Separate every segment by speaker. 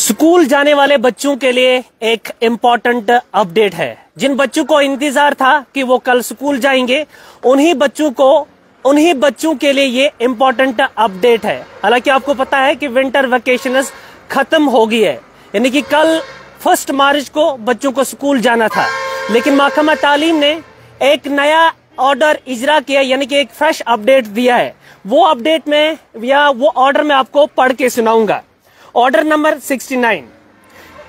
Speaker 1: School जाने वाले बच्चों के लिए एक इम्पोर्टेंट अपडेट है। जिन बच्चों को इंतजार था कि वो कल स्कूल जाएंगे, उन्हीं बच्चों के लिए ये इम्पोर्टेंट अपडेट है। हालांकि आपको पता है कि विंटर वेकेशंस खत्म हो गई है, यानी कि कल 1 मार्च को बच्चों को स्कूल जाना था, लेकिन महकमा तालीम ने एक नया ऑर्डर इजरा किया, यानी कि एक फ्रेश अपडेट दिया है। वो अपडेट में या वो ऑर्डर में आपको पढ़ के सुनाऊंगा। ऑर्डर नंबर 69,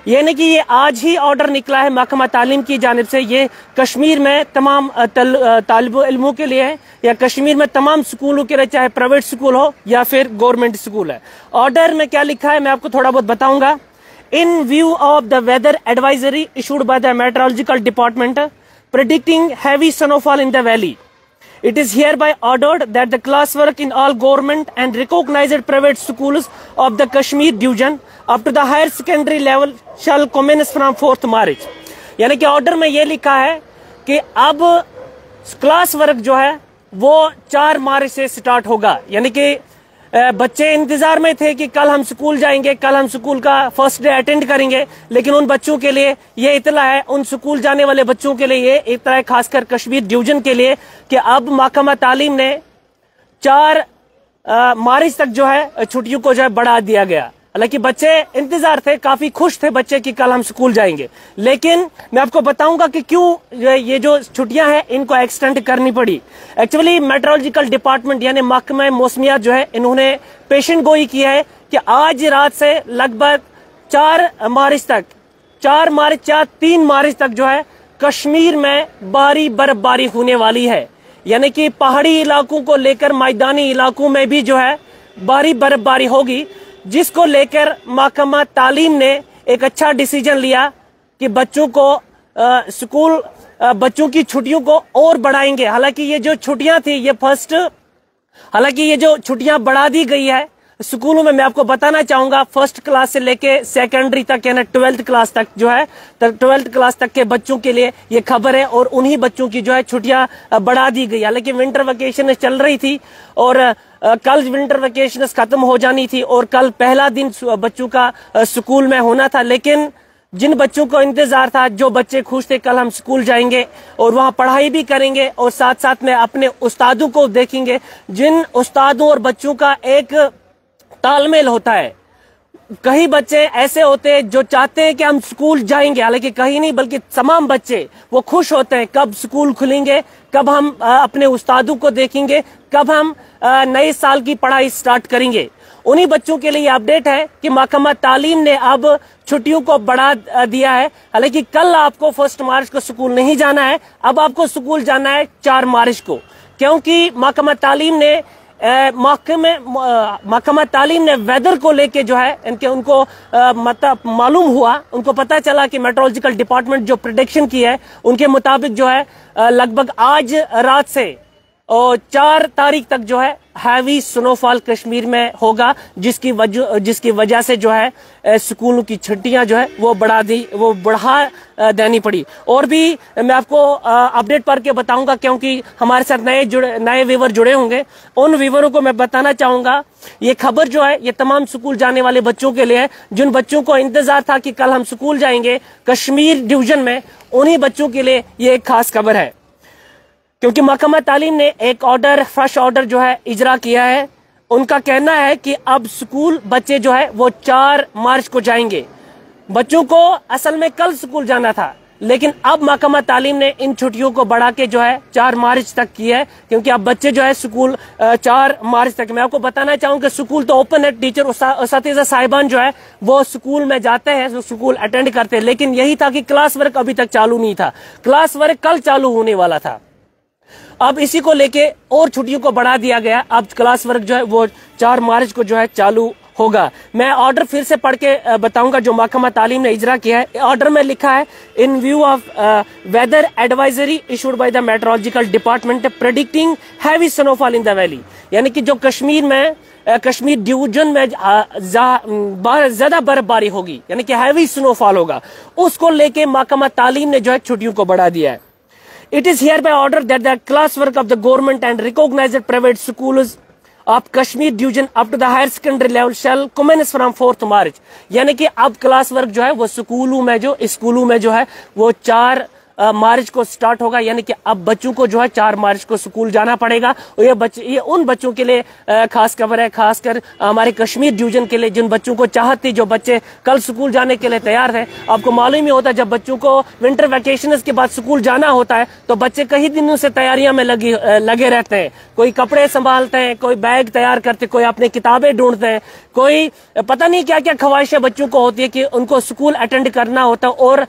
Speaker 1: यानी कि ये आज ही ऑर्डर निकला है महकमा तालीम की जानिब से। ये कश्मीर में तमाम तालिब इल्मों के लिए है, या कश्मीर में तमाम स्कूलों के लिए, चाहे प्राइवेट स्कूल हो या फिर गवर्नमेंट स्कूल है। ऑर्डर में क्या लिखा है मैं आपको थोड़ा बहुत बताऊंगा। In view of the weather advisory issued by the meteorological department predicting heavy snowfall in the valley, it is hereby ordered that the classwork in all government and recognized private schools of the Kashmir division up to the higher secondary level shall commence from 4th March। यानी कि order में ये लिखा है कि अब class work जो है वो 4 मार्च से स्टार्ट होगा। यानी कि बच्चे इंतजार में थे कि कल हम स्कूल जाएंगे, कल हम स्कूल का फर्स्ट डे अटेंड करेंगे, लेकिन उन बच्चों के लिए ये इतला है, उन स्कूल जाने वाले बच्चों के लिए ये इतला है, खासकर कश्मीर डिवीजन के लिए, कि अब महकमा तालीम ने 4 मार्च तक जो है छुट्टियों को जो है बढ़ा दिया गया। हालांकि बच्चे इंतजार थे, काफी खुश थे बच्चे कि कल हम स्कूल जाएंगे, लेकिन मैं आपको बताऊंगा कि क्यों ये जो छुट्टियां हैं इनको एक्सटेंड करनी पड़ी। एक्चुअली मेट्रोलॉजिकल डिपार्टमेंट यानी महकमा मौसमियात जो है, इन्होंने पेशेंट गोई किया है कि आज रात से लगभग 3 मार्च तक जो है कश्मीर में भारी बर्फबारी होने वाली है। यानी कि पहाड़ी इलाकों को लेकर मैदानी इलाकों में भी जो है भारी बर्फबारी होगी, जिसको लेकर महकमा तालीम ने एक अच्छा डिसीजन लिया कि बच्चों की छुट्टियों को और बढ़ाएंगे। हालांकि ये जो छुट्टियां थी ये जो छुट्टियां बढ़ा दी गई है स्कूलों में, मैं आपको बताना चाहूंगा 1st क्लास से लेके सेकेंडरी तक यानी 12th क्लास तक जो है 12th क्लास तक के बच्चों के लिए ये खबर है, और उन्हीं बच्चों की जो है छुट्टियां बढ़ा दी गई। हालांकि विंटर वेकेशन चल रही थी और कल विंटर वेकेशन खत्म हो जानी थी और कल पहला दिन बच्चों का स्कूल में होना था, लेकिन जिन बच्चों को इंतजार था, जो बच्चे खुश थे कल हम स्कूल जाएंगे और वहां पढ़ाई भी करेंगे और साथ साथ में अपने उस्तादों को देखेंगे, जिन उस्तादों और बच्चों का एक तालमेल होता है। कई बच्चे ऐसे होते हैं जो चाहते हैं कि हम स्कूल जाएंगे, हालांकि कहीं नहीं बल्कि तमाम बच्चे वो खुश होते हैं कब स्कूल खुलेंगे, कब हम अपने उस्तादों को देखेंगे, कब हम नए साल की पढ़ाई स्टार्ट करेंगे। उन्हीं बच्चों के लिए अपडेट है कि महकमा तालीम ने अब छुट्टियों को बढ़ा दिया है। हालांकि कल आपको 1 मार्च को स्कूल नहीं जाना है, अब आपको स्कूल जाना है 4 मार्च को, क्योंकि महकमा तालीम ने वेदर को लेके जो है उनको मतलब मालूम हुआ, उनको पता चला कि मेट्रोलॉजिकल डिपार्टमेंट जो प्रेडिक्शन की है उनके मुताबिक जो है लगभग आज रात से और 4 तारीख तक जो है हैवी स्नोफॉल कश्मीर में होगा, जिसकी वजह से जो है स्कूलों की छुट्टियां जो है वो बढ़ा देनी पड़ी। और भी मैं आपको अपडेट पढ़ के बताऊंगा, क्योंकि हमारे साथ नए व्यूवर जुड़े होंगे। उन व्यूवरों को मैं बताना चाहूंगा, ये खबर जो है ये तमाम स्कूल जाने वाले बच्चों के लिए है। जिन बच्चों को इंतजार था कि कल हम स्कूल जाएंगे कश्मीर डिवीजन में, उन्हीं बच्चों के लिए ये एक खास खबर है, क्योंकि महकमा तालीम ने एक फ्रेश ऑर्डर जो है इजरा किया है। उनका कहना है कि अब स्कूल बच्चे जो है वो 4 मार्च को जाएंगे। बच्चों को असल में कल स्कूल जाना था, लेकिन अब महकमा तालीम ने इन छुट्टियों को बढ़ा के जो है 4 मार्च तक की है, क्योंकि अब बच्चे जो है स्कूल 4 मार्च तक। मैं आपको बताना चाहूंगा कि स्कूल तो ओपन है, टीचर उस्ताद साहिबान जो है वो स्कूल में जाते हैं, स्कूल अटेंड करते हैं, लेकिन यही था कि क्लास वर्क अभी तक चालू नहीं था। क्लास वर्क कल चालू होने वाला था, अब इसी को लेके और छुट्टियों को बढ़ा दिया गया। अब क्लास वर्क जो है वो 4 मार्च को जो है चालू होगा। मैं ऑर्डर फिर से पढ़ के बताऊंगा जो महकमा तालीम ने इजरा किया है। ऑर्डर में लिखा है, in view of weather advisory issued by the meteorological department predicting heavy snowfall in the valley, यानी कि जो कश्मीर डिवीजन में ज्यादा बर्फबारी होगी, यानी कि हैवी स्नोफॉल होगा, उसको लेके महकमा तालीम ने जो है छुट्टियों को बढ़ा दिया है। It is hereby ordered that the classwork of the government and recognized private schools of Kashmir division up to the higher secondary level shall commence from 4 March. यानी कि अब क्लास वर्क जो है वो स्कूलों में जो है वो 4 मार्च को स्टार्ट होगा। यानी कि अब बच्चों को जो है 4 मार्च को स्कूल जाना पड़ेगा। और ये उन बच्चों के लिए खास खबर है, खासकर हमारे कश्मीर डिवीजन के लिए, जिन बच्चों को चाहत थी, जो बच्चे कल स्कूल जाने के लिए तैयार थे। आपको मालूम ही होता है जब बच्चों को विंटर वैकेशन के बाद स्कूल जाना होता है तो बच्चे कई दिनों से तैयारियां में लगे रहते हैं। कोई कपड़े संभालते हैं, कोई बैग तैयार करते, कोई अपनी किताबें ढूंढते हैं, कोई पता नहीं क्या क्या ख्वाहिशें बच्चों को होती है कि उनको स्कूल अटेंड करना होता है और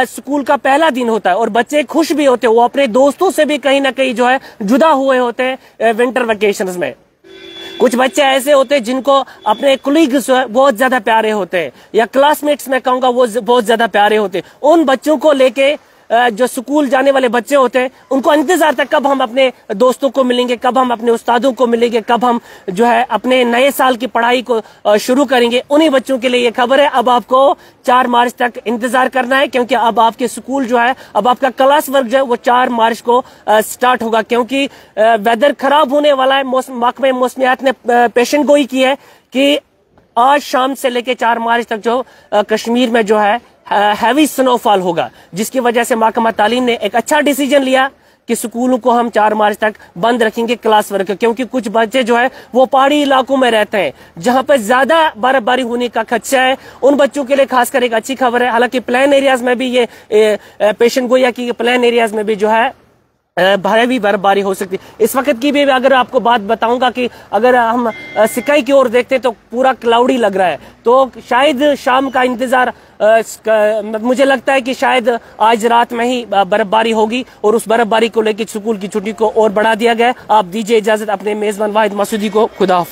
Speaker 1: स्कूल का पहला दिन होता है और बच्चे खुश भी होते हैं। वो अपने दोस्तों से भी कहीं ना कहीं जो है जुदा हुए होते हैं विंटर वेकेशंस में। कुछ बच्चे ऐसे होते हैं जिनको अपने कोलीग्स बहुत ज्यादा प्यारे होते हैं, या क्लासमेट्स में कहूंगा वो बहुत ज्यादा प्यारे होते हैं। उन बच्चों को लेके जो स्कूल जाने वाले बच्चे होते हैं उनको इंतजार था कब हम अपने दोस्तों को मिलेंगे, कब हम अपने उस्तादों को मिलेंगे, कब हम जो है अपने नए साल की पढ़ाई को शुरू करेंगे। उन्हीं बच्चों के लिए ये खबर है, अब आपको 4 मार्च तक इंतजार करना है, क्योंकि अब आपके स्कूल जो है, अब आपका क्लास वर्क जो है वो 4 मार्च को स्टार्ट होगा। क्योंकि वेदर खराब होने वाला है। महकमे मौसमियात ने पेशन गोई की है कि आज शाम से लेकर 4 मार्च तक जो कश्मीर में जो है हैवी स्नोफॉल होगा, जिसकी वजह से महकमा तालीम ने एक अच्छा डिसीजन लिया कि स्कूलों को हम 4 मार्च तक बंद रखेंगे क्लास वर्क। क्योंकि कुछ बच्चे जो है वो पहाड़ी इलाकों में रहते हैं जहां पर ज्यादा बर्फबारी होने का खदशा है। उन बच्चों के लिए खासकर एक अच्छी खबर है। हालांकि प्लेन एरियाज में भी ये पेशन गोई की प्लेन एरियाज में भी जो है भारी बर्फबारी हो सकती है। इस वक्त की भी अगर आपको बात बताऊंगा कि अगर हम सिकाई की ओर देखते तो पूरा क्लाउडी लग रहा है, तो शायद शाम का इंतजार मुझे लगता है कि शायद आज रात में ही बर्फबारी होगी और उस बर्फबारी को लेकर स्कूल की छुट्टी को और बढ़ा दिया गया। आप दीजिए इजाजत अपने मेजबान वाहिद मसूदी को। खुदा हाफिज़।